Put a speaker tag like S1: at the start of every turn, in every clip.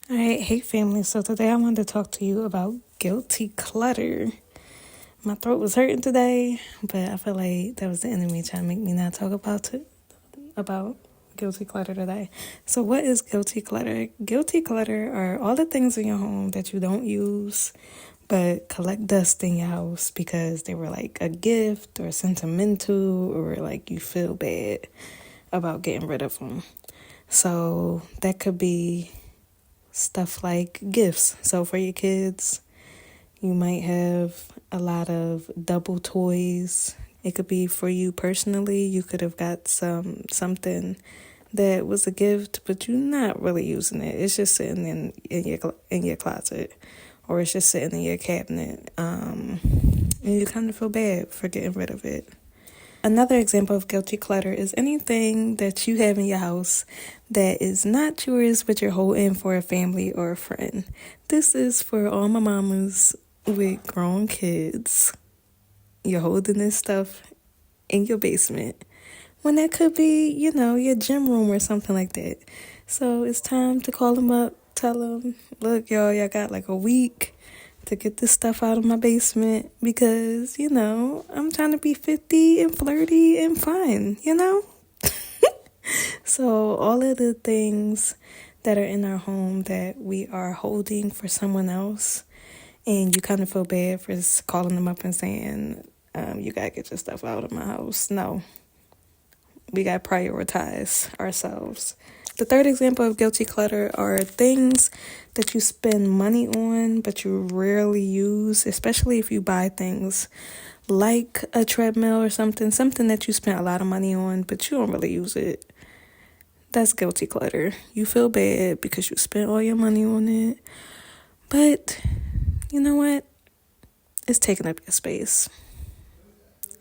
S1: All right, hey family. So today I wanted to talk to you about guilty clutter. My throat was hurting today, but I feel like that was the enemy trying to make me not talk about guilty clutter today. So what is guilty clutter? Guilty clutter are all the things in your home that you don't use but collect dust in your house because they were like a gift or sentimental or like you feel bad about getting rid of them. So that could be stuff like gifts. So for your kids, you might have a lot of double toys. It could be for you personally. You could have got something that was a gift, but you're not really using it. It's just sitting in your closet, or it's just sitting in your cabinet. And you kind of feel bad for getting rid of it. Another example of guilty clutter is anything that you have in your house that is not yours, but you're holding for a family or a friend. This is for all my mamas with grown kids. You're holding this stuff in your basement when that could be, your gym room or something like that. So it's time to call them up, tell them, look, y'all got like a week to get this stuff out of my basement because, I'm trying to be 50 and flirty and fun. So all of the things that are in our home that we are holding for someone else, and you kind of feel bad for calling them up and saying, you got to get your stuff out of my house. No, we got to prioritize ourselves. The third example of guilty clutter are things that you spend money on but you rarely use, especially if you buy things like a treadmill or something that you spent a lot of money on but you don't really use it. That's guilty clutter. You feel bad because you spent all your money on it, but you know what? It's taking up your space.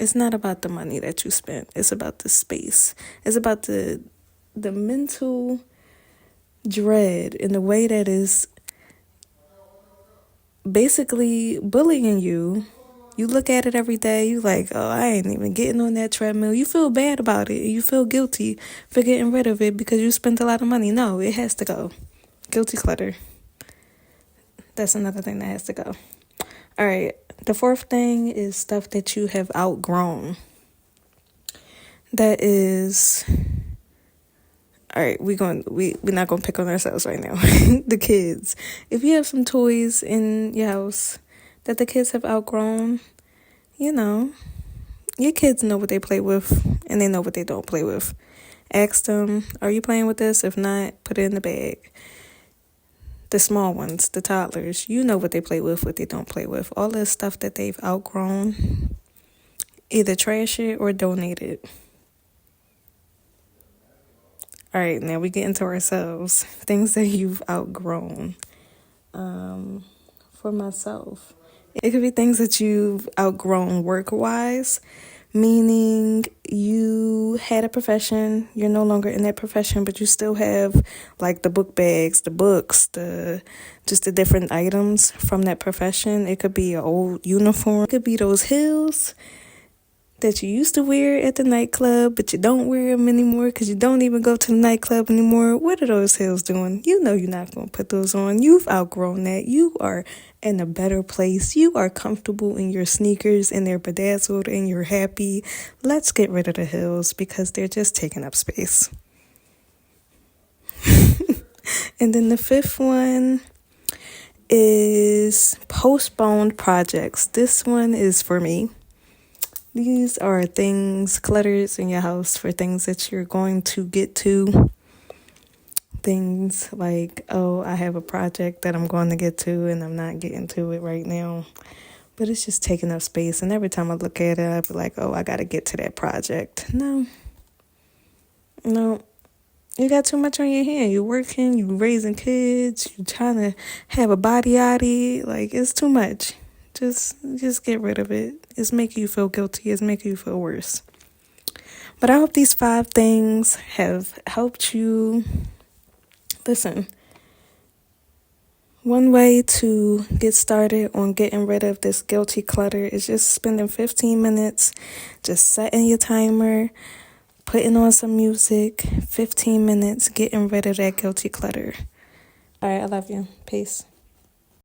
S1: It's not about the money that you spent. It's about the space. It's about the mental dread in the way that is basically bullying you. You look at it every day, you like, oh, I ain't even getting on that treadmill. You feel bad about it. You feel guilty for getting rid of it because you spent a lot of money. No, it has to go. Guilty clutter. That's another thing that has to go. All right. The fourth thing is stuff that you have outgrown. That is... All right, we're not gonna pick on ourselves right now. The kids. If you have some toys in your house that the kids have outgrown, your kids know what they play with and they know what they don't play with. Ask them, are you playing with this? If not, put it in the bag. The small ones, the toddlers, you know what they play with, what they don't play with. All the stuff that they've outgrown, either trash it or donate it. All right, now we get into ourselves. Things that you've outgrown. For myself, it could be things that you've outgrown work-wise, meaning you had a profession, you're no longer in that profession, but you still have like the book bags, the books, just the different items from that profession. It could be an old uniform. It could be those heels that you used to wear at the nightclub, but you don't wear them anymore because you don't even go to the nightclub anymore. What are those heels doing? You know you're not going to put those on. You've outgrown that. You are in a better place. You are comfortable in your sneakers and they're bedazzled and you're happy. Let's get rid of the heels because they're just taking up space. And then the fifth one is postponed projects. This one is for me. These are things, clutters in your house for things that you're going to get to. Things like, oh, I have a project that I'm going to get to and I'm not getting to it right now. But it's just taking up space. And every time I look at it, I be like, oh, I got to get to that project. No. You got too much on your hand. You're working, you're raising kids, you're trying to have a body. Like, it's too much. Just get rid of it. It's making you feel guilty. It's making you feel worse. But I hope these 5 things have helped you. Listen, one way to get started on getting rid of this guilty clutter is just spending 15 minutes, just setting your timer, putting on some music, 15 minutes, getting rid of that guilty clutter. All right, I love you. Peace.